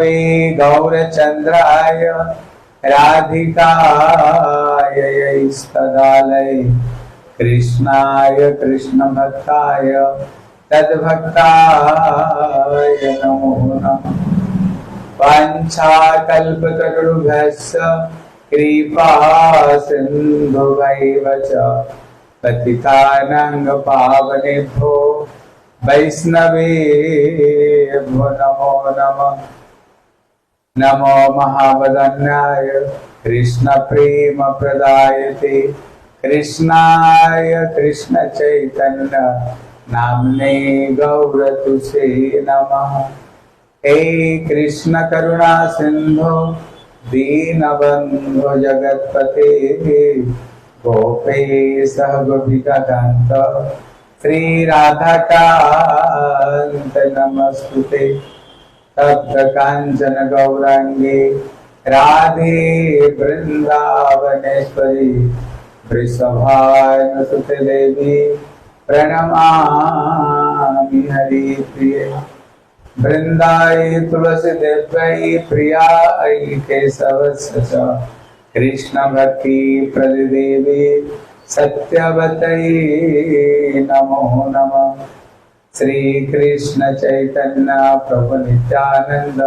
विष्णवे गौरचंद्राय राधिकायै तदालये कृष्णाय कृष्णभक्ताय तद्भक्ताय नमो नमः। वाञ्छाकल्पतरुभ्यश्च कृपा सिन्धुभैव च पतितानां पावनेभ्यो वैष्णवेभ्यो नमो नमः। नमो महावदन्याय कृष्ण प्रेम प्रदायते कृष्णाय कृष्ण चैतन्य नाम्ने गौरतुसे नमः। हे कृष्ण करुणा सिंधु दीनबंधु जगत्पते गोपेश गोपिकान्त श्री राधाकान्त नमस्तुते। तप्त कांचन गौरांगे राधे वृंदावनेश्वरी वृषभानुसुते देवी प्रणमामि हरिप्रिये। वृंदाई तुलसी देव्यै प्रियायै केशवस्य च कृष्ण भक्ति प्रदेवी सत्यवतै नमो नमः। श्री कृष्ण चैतन्य प्रभु नित्यानंद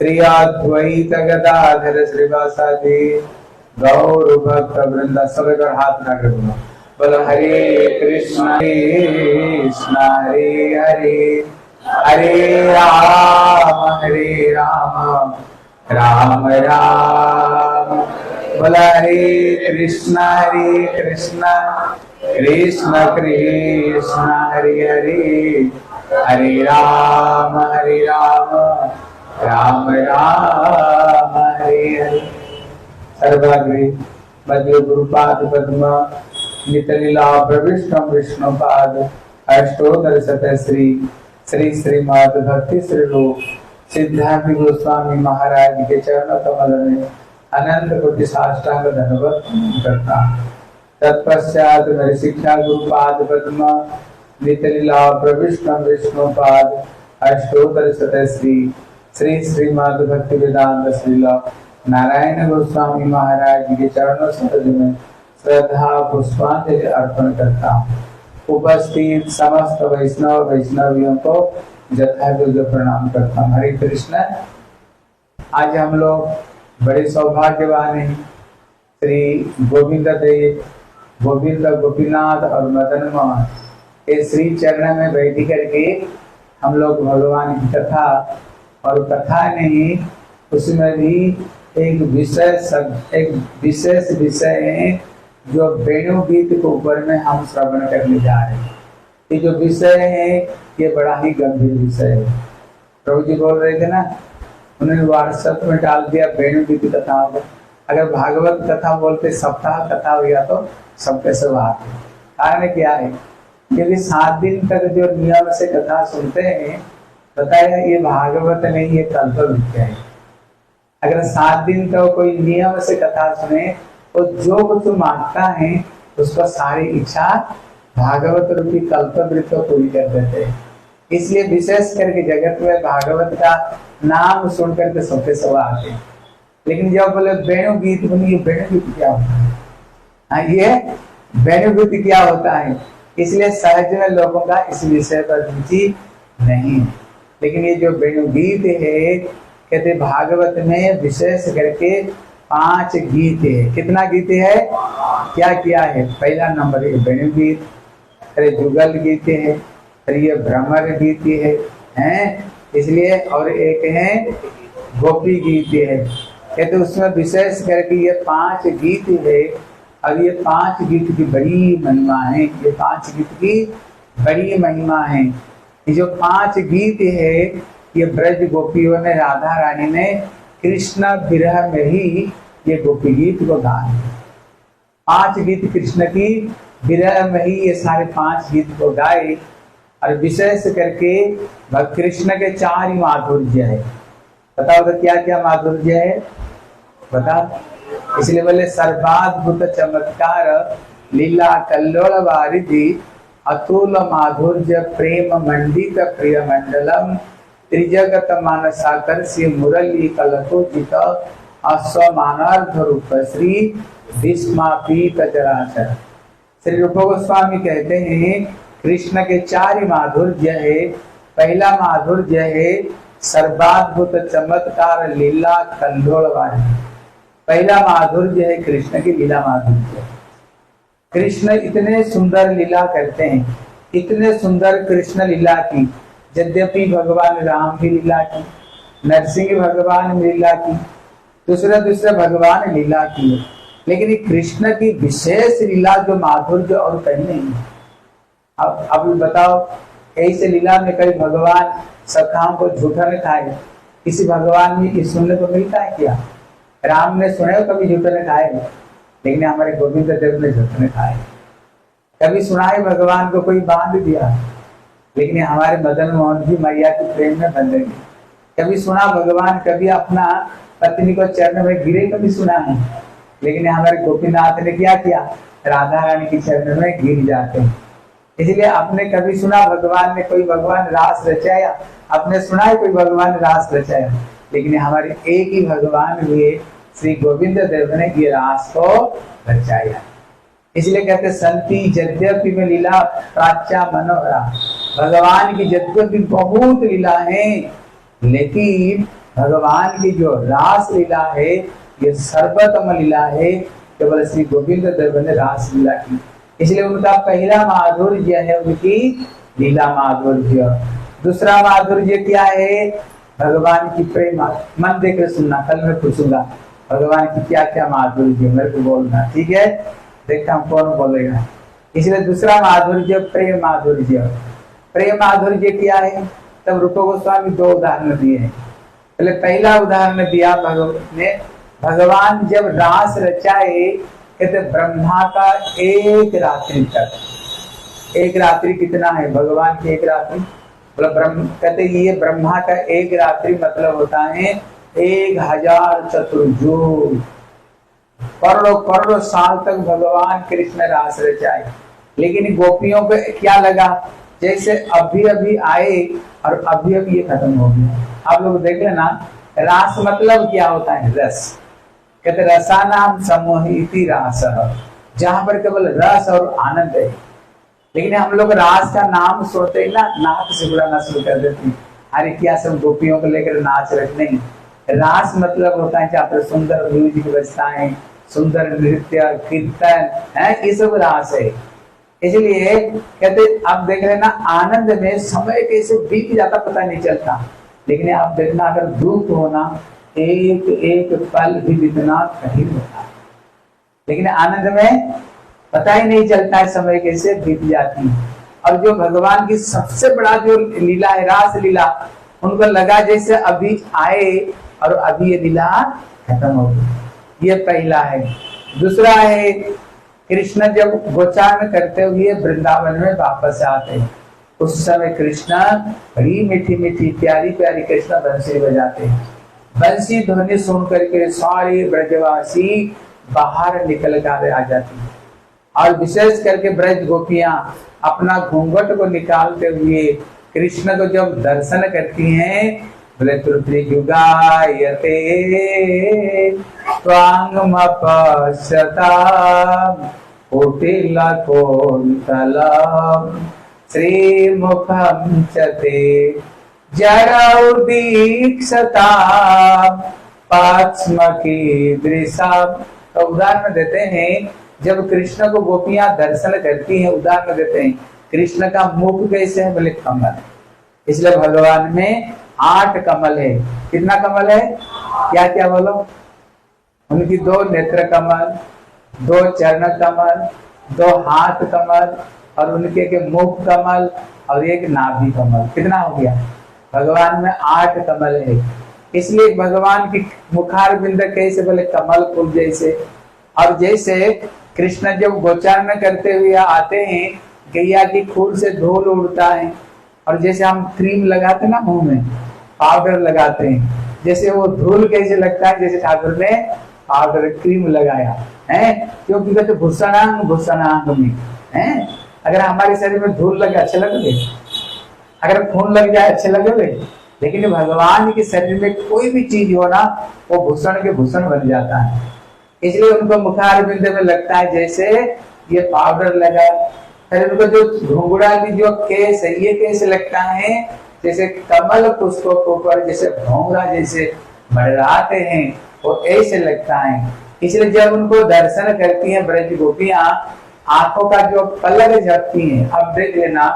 श्री अद्वैत गदाधर श्रीवासादि गौर भक्त वृंदा। सब हाथ ना करो। बोलो हरे कृष्ण हरे हरे हरे राम राम राम। बोलो हरे कृष्ण कृष्ण कृष्ण हरे हरे हरे राम राम राम हरे हरे। सर्वाग्रे मध्य गुरुपाद पद्म नितलीला प्रविष्टम विष्णुपाद अष्टोत्तर शतश्री श्री श्रीमद् भक्ति श्रीरूप सिद्धांत गोस्वामी महाराज के चरण कमल में अनंत कोटि साष्टांग धन्यवाद करता। तत्पश्चात मेरी शिक्षा गुरुपाद पद्म नितलीला प्रविष्टम विष्णुपाद अष्टोत्तर शतश्री श्री श्रीमद् भक्ति वेदांत श्रीला नारायण गोस्वामी महाराज के चरणों सरोज में श्रद्धा पुष्पांजलि अर्पण करता हूँ। उपस्थित समस्त वैष्णव वैष्णवियों को यथायोग्य प्रणाम करता हूँ। हरे कृष्ण। आज हम लोग बड़े सौभाग्यवान हैं। श्री गोविंद देव गोविंद गोपीनाथ और मदन मोहन के श्री चरण में बैठ करके हम लोग भगवान की कथा और कथा नहीं उसमें भी एक विशेष विषय है जो वेणु गीत के ऊपर में हम श्रवण करने जा रहे हैं। ये जो विषय है ये बड़ा ही गंभीर विषय है। प्रभु जी बोल रहे थे ना, उन्होंने व्हाट्सएप में डाल दिया वेणु गीत कथा। अगर भागवत कथा बोलते सप्ताह कथा हो गया तो सबके सब आते। कारण क्या है? यदि 7 दिन तक जो नियम से कथा सुनते हैं बताया ये भागवत नहीं, ये कल्पवृक्ष है। अगर 7 दिन तक कोई नियम से कथा सुने तो जो कुछ मांगता है उसका सारी इच्छा भागवत रूपी कल्पवृक्ष को पूरी कर देते हैं। इसलिए विशेष करके जगत में भागवत का नाम सुन करके सबके सब आते हैं। लेकिन जब बोले वेणु गीत बनी, वेणु गीत क्या होता है? हाँ, ये वेणु गीत क्या होता है? इसलिए सहज में लोगों का इस विषय पर रुचि नहीं है। लेकिन ये जो वेणु गीत है कहते भागवत में विशेष करके 5 गीत है। कितना गीत है? क्या क्या है? पहला नंबर है वेणु गीत, फिर जुगल गीत है, फिर ये भ्रमर गीत है इसलिए, और एक है गोपी गीत है। कहते उसमें विशेष करके ये 5 गीत है और ये 5 गीत की बड़ी महिमा है। ये 5 गीत की बड़ी महिमा है। ये जो 5 गीत है ये ब्रज गोपियों ने, राधा रानी ने कृष्ण विरह में ही ये गोपी गीत को गाए। 5 गीत कृष्ण की विरह में ही ये सारे 5 गीत को गाए। और विशेष करके कृष्ण के 4 ही माधुर्य है। बताओ तो क्या क्या माधुर्य है? बता। इसलिए बोले सर्वाद्भुत चमत्कार लीला कल्लोल वारिधि अतुल माधुर्य प्रेम मंडित प्रिय मंडलम त्रिजगत मानसाकर्षि मुरली कलको जित अस्वमानार्थ रूप श्री भीष्मापीत चराचर। श्री रूप गोस्वामी कहते हैं कृष्ण के 4 माधुर्य है। पहला माधुर्य है सर्वाद्भुत चमत्कार लीला कंडोलवाणी। पहला माधुर्य है कृष्ण की लीला माधुर्य। कृष्ण इतने सुंदर लीला करते हैं, इतने सुंदर कृष्ण लीला की। यद्यपि भगवान राम की लीला की, नरसिंह भगवान लीला की, दूसरा भगवान लीला की, लेकिन कृष्ण की विशेष लीला जो माधुर्य और कहीं नहीं। अब बताओ, ऐसे लीला में कई भगवान सखाओं को झूठा ने खाए, किसी भगवान में सुनने को मिलता है क्या? राम ने सुने कभी झूठा ने खाए, लेकिन हमारे गोविंद देव ने झूठा ने खाए। कभी सुना है भगवान को कोई बांध दिया, लेकिन हमारे मदन मोहन जी मैया के प्रेम में बंधे गए। कभी सुना भगवान कभी अपना पत्नी को चरण में गिरे, कभी सुना है, लेकिन हमारे गोपीनाथ ने क्या किया? राधा रानी के चरण में गिर जाते हैं। इसलिए आपने कभी सुना भगवान ने कोई भगवान रास रचाया? आपने सुना है कोई भगवान रास रचाया? लेकिन हमारे एक ही भगवान हुए श्री गोविंद देव ने ये रास को रचाया। इसलिए कहते संति यद्यपि में लीला प्राच्या मनोहरा। भगवान की यद्यपि बहुत लीला है, लेकिन भगवान की जो रास लीला है ये सर्वोत्तम लीला है। केवल श्री गोविंद देव ने रास लीला की, इसलिए उनका पहला माधुर्य है उनकी लीला माधुर्य। दूसरा माधुर्य क्या है? भगवान की प्रेम। मन देकर सुनना, कल मैं पूछूंगा भगवान की क्या क्या माधुर्य, मेरे को बोलना, ठीक है? देखता हूँ कौन बोलेगा। इसलिए दूसरा माधुर्य प्रेम माधुर्य। प्रेम माधुर्य क्या है? तब रूप गोस्वामी 2 उदाहरण दिए हैं। पहले पहला उदाहरण दिया भगवान ने, भगवान जब रास रचाए कहते ब्रह्मा का एक रात्रि तक। एक रात्रि कितना है भगवान की? एक रात्रि मतलब ब्रह्म कहते ये ब्रह्मा का एक रात्रि मतलब होता है 1000 चतुर्युग। करोड़ों साल तक भगवान कृष्ण रास रचाए। लेकिन गोपियों को क्या लगा? जैसे अभी अभी आए और अभी अभी ये खत्म हो गया। आप लोग देख लेना, रास मतलब क्या होता है? रस। कहते रसानाम समोहिति रास, जहां पर केवल रस और आनंद है। लेकिन हम लोग रास का नाम सुनते ही ना नाक से बुलाना शुरू कर देते हैं, अरे क्या सब गोपियों को लेकर नाच रहे? नहीं, रास मतलब होता है जहाँ पर सुंदर म्यूजिक बजता है, सुंदर नृत्य कीर्तन है, ये सब रास है। इसलिए कहते आप देख रहे ना, आनंद में समय कैसे बीत जाता पता नहीं चलता। लेकिन आप देखना, अगर दुख होना एक एक पल भी बीतना कठिन होता है, लेकिन आनंद में पता ही नहीं चलता है समय कैसे बीत जाती है। और जो भगवान की सबसे बड़ा जो लीला है रास लीला, उनको लगा जैसे अभी आए और अभी ये लीला खत्म हो गई। ये पहला है। दूसरा है कृष्ण जब गोचारण करते हुए वृंदावन में वापस आते हैं, उस समय कृष्ण बड़ी मीठी मीठी प्यारी प्यारी कृष्ण बंसी बजाते हैं। बंसी ध्वनि सुन करके सारे ब्रजवासी बाहर निकल कर आ जाती हैं। और विशेष करके ब्रज गोपियां अपना घूंघट को निकालते हुए कृष्ण को जब दर्शन करती हैं, बोले त्रुतियुगायते त्वांगमपश्यताम् कुटिलकोटलम् श्रीमुखं च ते जरौदीक्षताम् पाक्ष्मकीदृशाम्। तो उदाहरण देते हैं, जब कृष्ण को गोपियां दर्शन करती हैं, उदाहरण देते हैं कृष्ण का मुख कैसे है? बोले कमल। इसलिए भगवान में 8 कमल है। कितना कमल है? क्या क्या बोलो? उनकी 2 नेत्र कमल, 2 चरण कमल, 2 हाथ कमल, और उनके के मुख कमल और एक नाभि कमल। कितना हो गया? भगवान में 8 कमल है। इसलिए भगवान की मुखार बिंद कैसे? बोले कमल फूल जैसे। और जैसे कृष्ण जब गोचारण करते हुए आते हैं, गैया की खूर से धूल उड़ता है, और जैसे हम क्रीम लगाते ना मुंह में, पाउडर लगाते हैं, जैसे वो धूल कैसे लगता है? जैसे ठाकुर ने पाउडर क्रीम लगाया है। क्योंकि कहते भूषणांग भूषणांग में है। अगर हमारे शरीर में धूल लगे अच्छे लगेंगे? अगर खून लग जाए अच्छे लगेंगे? लेकिन भगवान के शरीर में कोई भी चीज हो ना, वो भूषण के भूषण बन जाता है। इसलिए उनको मुखारविंद में लगता है जैसे ये पाउडर लगा। फिर उनको जो घुंघरा की जो केस है, ये केस लगता है जैसे कमल पुष्पों के ऊपर जैसे घोंघरा जैसे मंडराते हैं, वो ऐसे लगता है। इसलिए जब उनको दर्शन करती हैं ब्रज गोपियां, आंखों का जो पलक झपती है, अब देख लेना,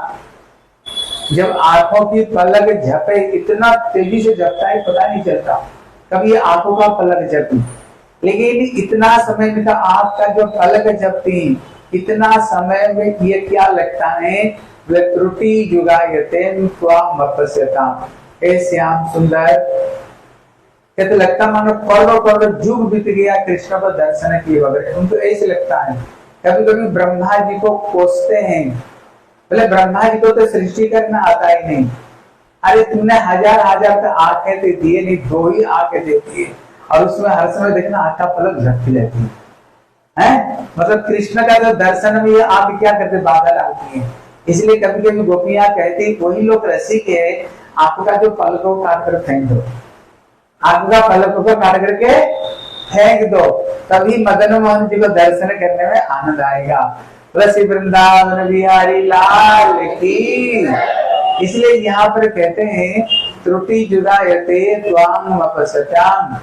जब आंखों की पलक झपे, इतना तेजी से झपता है पता नहीं चलता कभी आंखों का पलक झपी, लेकिन इतना समय में का आंख का जो पलक झपती, इतना समय में ये क्या लगता है, त्रुटि युगायते त्वाम अपश्यता, हे श्याम सुंदर, कहते लगता मानो करोड़ों करोड़ों युग बीत गया कृष्ण को दर्शन किए बगैर। उनको ऐसे लगता है। कभी कभी ब्रह्मा जी को कोसते हैं, बोले ब्रह्मा जी को तो सृष्टि करना आता ही नहीं, अरे तुमने हजार हजार का आंखें तो दिए नहीं, 2 ही आंखें देती है, और उसमें हर समय देखना आंख का पलक झपकी रहती है। मतलब कृष्ण का जो दर्शन में ये आंख क्या करते, बादल आती है। इसलिए कभी कभी गोपियां कहती, वही लोग रसिक है, आंखों का जो पलक को काट कर फेंक दो, आंख का पलक को काट करके फेंक दो, तभी मदन मोहन जी को दर्शन करने में आनंद आएगा। तुलसी वृंदावन बिहारी लाल की। इसलिए यहाँ पर कहते हैं त्रुटि जुदायते त्वाम अपश्यताम,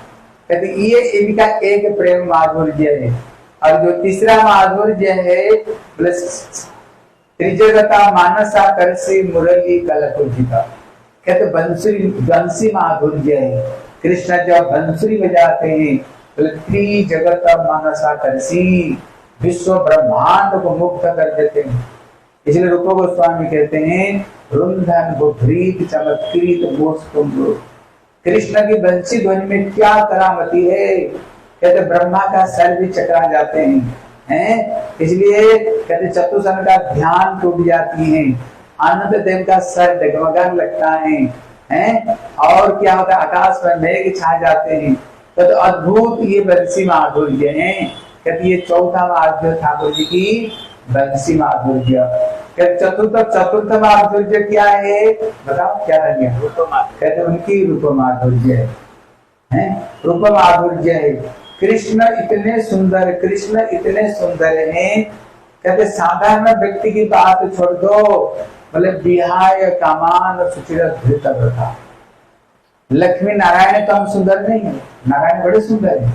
कहते ये इनका एक प्रेम माधुर्य है। और जो तीसरा माधुर्य है, त्रिजगता मानसा करसी मुरली कलकुजिका, कहते बंसी माधुर्य है। कृष्ण जब बंसुरी बजाते हैं, त्रिजगत मानसा करसी, विश्व ब्रह्मांड को मुक्त कर देते हैं। इसलिए रूप गोस्वामी कहते हैं रुंधन बुभ्रीत चमत्कृत गोस्तुंभ, कृष्ण की बंसी ध्वनि में क्या करामती है, कहते ब्रह्मा का सर भी चकरा जाते हैं। इसलिए कहते चतुर्सन का ध्यान टूट जाती है, आनंद देव का सर डगमगाने लगता है। और क्या होता है, आकाश में मेघ छा जाते हैं। तो अद्भुत ये बंसी माधुर्य है। कहते ये चौथा माधुर्य ठाकुर जी की बंसी माधुर्य। चतुर्थ माधुर्य क्या है, बताओ क्या रह गया, कहते उनकी रूप माधुर्य है। रूप माधुर्य है। कृष्ण इतने सुंदर, कृष्ण इतने सुंदर हैं, कहते साधारण व्यक्ति की बात छोड़ दो, बोले विहाय कामान सुचिर था। लक्ष्मी नारायण कम सुंदर नहीं है, नारायण बड़े सुंदर है,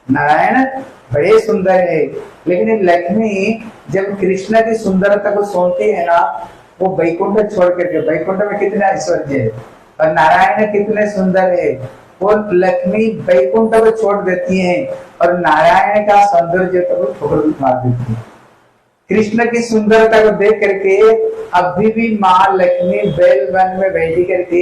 नारायण बड़े सुंदर है। लेकिन लक्ष्मी जब कृष्ण की सुंदरता को सोचती है ना, वो वैकुंठ छोड़ करके, वैकुंठ में कितना ऐश्वर्य है और नारायण कितने सुंदर है, वो लक्ष्मी वैकुंठ को छोड़ देती है और नारायण का सौंदर्य को ठोकर मार देती है। कृष्ण की सुंदरता को देख करके अभी भी माँ लक्ष्मी बैल वन में बैठी करके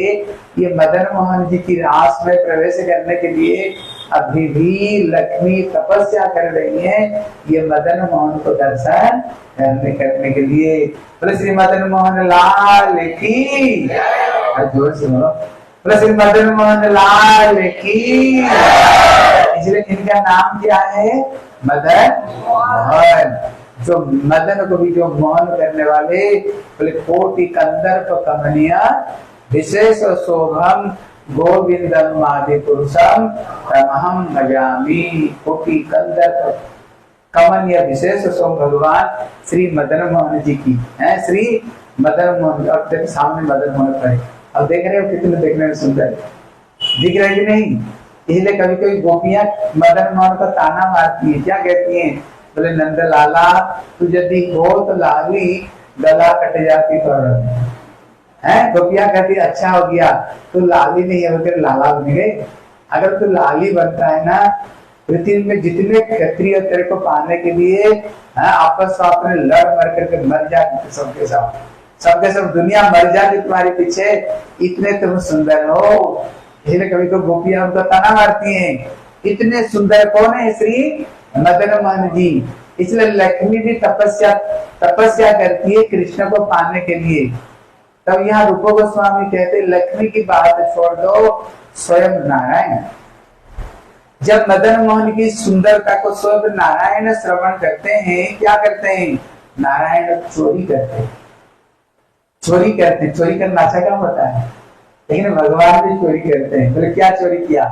ये मदन मोहन जी की रास में प्रवेश करने के लिए अभी भी लक्ष्मी तपस्या कर रही है, ये मदन मोहन को दर्शन करने के लिए। बोले श्री मदन मोहन लाल की, जोर से बोलो, बोले श्री मदन मोहन लाल की। इसलिए इनका नाम क्या है, मदन मोहन। जो मदन को भी जो मोहन करने वाले, बोले कोटि कंदर्प कमनिया विशेष शोभम गोविंदम आदि पुरुषम तमहम भजामि। कोटि कंदर्प कमनिया विशेष शोभ भगवान श्री मदन मोहन जी की है। श्री मदन मोहन, और देखो सामने मदन मोहन खड़े, अब देख रहे हो कितने देखने में सुंदर दिख रहे कि नहीं। इसलिए कभी कभी गोपियां मदन मोहन को ताना मारती है, क्या कहती हैं, बोले नंद लाला तू यदि हो तो लाली गला कट जाती पर है। गोपिया कहती अच्छा हो गया तू लाली नहीं है, तेरे लाला बन गए। अगर तू लाली बनता है ना, पृथ्वी में जितने क्षत्रिय तेरे को पाने के लिए आपस में लड़ मर करके मर जाते, सबके सब दुनिया मर जाती तुम्हारे पीछे, इतने तुम सुंदर हो। इसलिए कभी तो गोपियां उनको ताना मारती हैं, इतने सुंदर कौन है, श्री मदन मोहन जी। इसलिए लक्ष्मी भी तपस्या करती है कृष्ण को पाने के लिए। तब यहाँ रूप गोस्वामी कहते लक्ष्मी की बात छोड़ दो, स्वयं नारायण जब मदन मोहन की सुंदरता को स्वयं नारायण श्रवण करते हैं, क्या करते हैं, नारायण चोरी करते। चोरी करना अच्छा काम होता है। लेकिन भगवान भी चोरी करते हैं। बोले क्या चोरी किया?